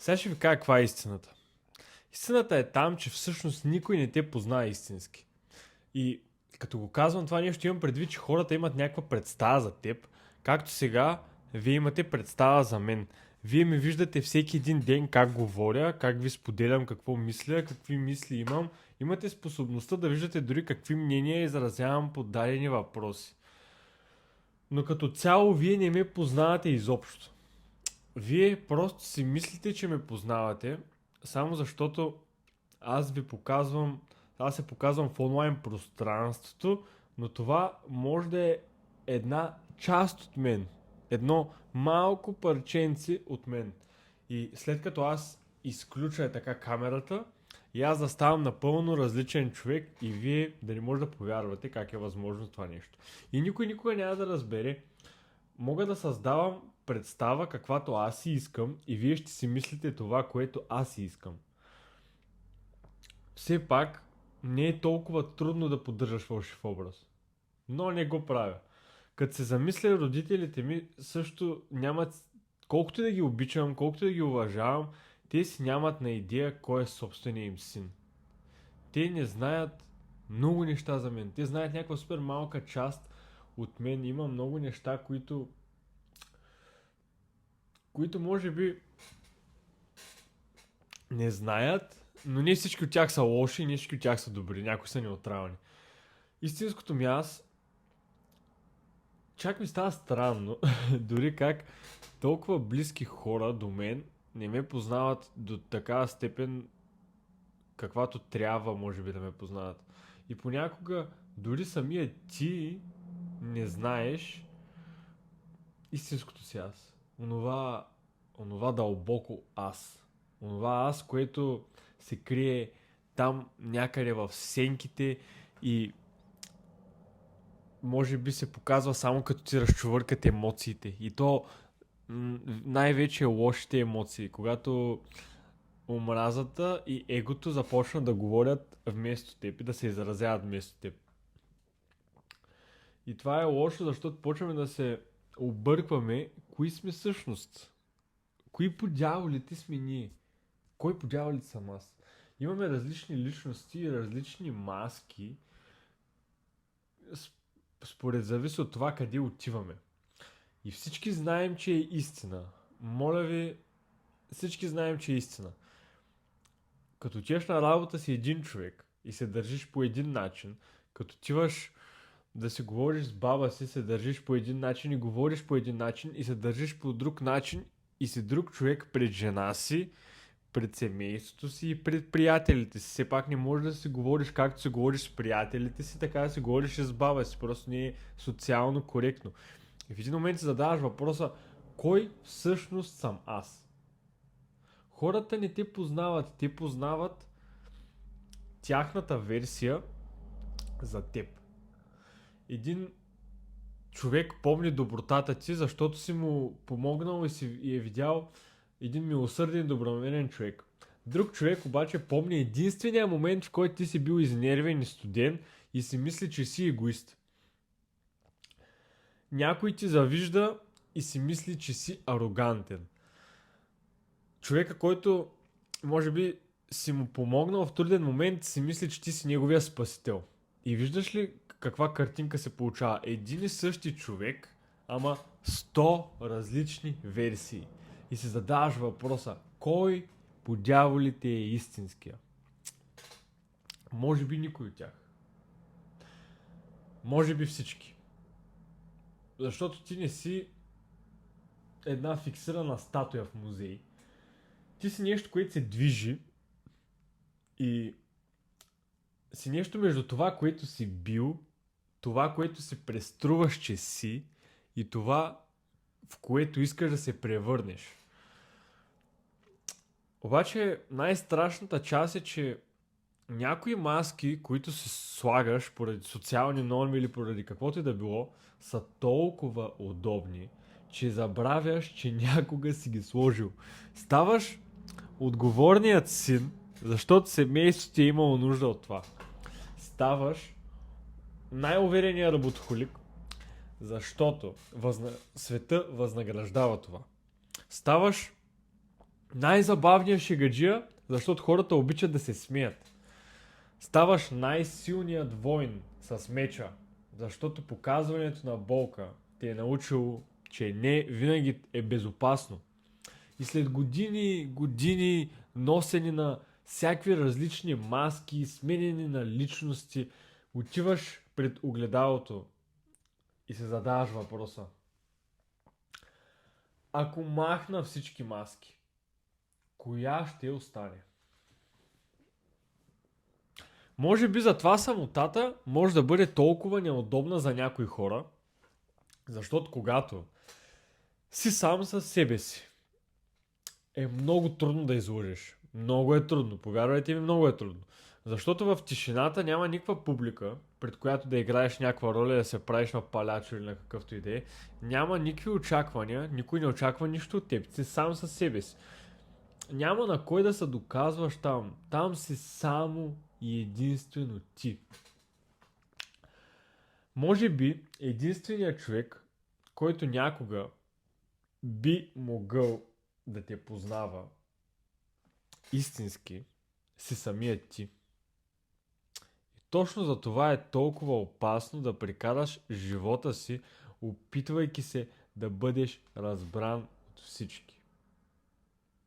Сега ще ви кажа каква е истината. Истината е там, че всъщност никой не те познава истински. И като го казвам това нещо, имам предвид, че хората имат някаква представа за теб, както сега вие имате представа за мен. Вие ме виждате всеки един ден как говоря, как ви споделям какво мисля, какви мисли имам. Имате способността да виждате дори какви мнения изразявам по дадени въпроси. Но като цяло вие не ме познавате изобщо. Вие просто си мислите, че ме познавате, само защото аз ви показвам, аз се показвам в онлайн пространството, но това може да е една част от мен. Едно малко парченце от мен. И след като аз изключа така камерата, и аз да ставам напълно различен човек и вие да не може да повярвате как е възможно това нещо. И никой никога няма да разбере. Мога да създавам представа каквато аз си искам и вие ще си мислите това, което аз си искам. Все пак не е толкова трудно да поддържаш фалшив образ. Но не го правя. Като се замисля, родителите ми също нямат, колкото да ги обичам, колкото да ги уважавам, те си нямат на идея кой е собствения им син. Те не знаят много неща за мен. Те знаят някаква супер малка част от мен. Има много неща, които може би не знаят, но не всички от тях са лоши, не всички от тях са добри, някои са неутрални. Истинското ми аз, чак ми става странно, дори как толкова близки хора до мен не ме познават до такава степен, каквато трябва, може би, да ме познават. И понякога дори самия ти не знаеш истинското си аз. Онова дълбоко аз. Онова аз, което се крие там някъде в сенките и може би се показва само като ти разчувъркат емоциите. И то най-вече лошите емоции, когато омразата и егото започнат да говорят вместо теб и да се изразяват вместо теб. И това е лошо, защото почваме да се объркваме кои сме всъщност. Кои по дяволите сме ние? Кой по дяволите съм аз? Имаме различни личности, различни маски, според зависи от това къде отиваме. И всички знаем, че е истина. Моля ви, всички знаем, че е истина. Като отиваш на работа си един човек и се държиш по един начин, като отиваш да си говориш с баба си, се държиш по един начин и говориш по един начин и се държиш по друг начин и си друг човек пред жена си, пред семейството си и пред приятелите си. Все пак не можеш да си говориш както си говориш с приятелите си, така да си говориш и с баба си. Просто не е социално коректно. И в един момент си задаваш въпроса, кой всъщност съм аз? Хората не те познават, те познават тяхната версия за теб. Един човек помни добротата ти, защото си му помогнал и е видял един милосърден, добронамерен човек. Друг човек обаче помни единствения момент, в който ти си бил изнервен и студен и си мисли, че си егоист. Някой ти завижда и си мисли, че си арогантен. Човека, който може би си му помогнал в труден момент, си мисли, че ти си неговия спасител. И виждаш ли каква картинка се получава? Един и същи човек, ама 100 различни версии. И се задаваш въпроса, кой по дяволите е истинския? Може би никой от тях. Може би всички. Защото ти не си една фиксирана статуя в музей. Ти си нещо, което се движи и си нещо между това, което си бил, това, което се преструваш, че си и това, в което искаш да се превърнеш. Обаче най-страшната част е, че някои маски, които се слагаш поради социални норми или поради каквото и да било, са толкова удобни, че забравяш, че някога си ги сложил. Ставаш отговорният син, защото семейството ти е имало нужда от това. Ставаш най-увереният работохолик, защото света възнаграждава това. Ставаш най-забавният шегаджия, защото хората обичат да се смеят. Ставаш най-силният войн с меча, защото показването на болка те е научило, че не винаги е безопасно. И след години носени на всякакви различни маски, сменени на личности, отиваш пред огледалото и се задаваш въпроса. Ако махна всички маски, коя ще остане? Може би затова самотата може да бъде толкова неудобна за някои хора, защото когато си сам със себе си, е много трудно да излъжеш. Много е трудно, повярвайте ми, много е трудно. Защото в тишината няма никаква публика, пред която да играеш някаква роля, да се правиш на палячо или на какъвто и да е. Няма никакви очаквания, никой не очаква нищо от теб. Ти си сам със себе си. Няма на кой да се доказваш там. Там си само и единствено ти. Може би единственият човек, който някога би могъл да те познава истински, си самият ти. И точно за това е толкова опасно да прекараш живота си, опитвайки се да бъдеш разбран от всички.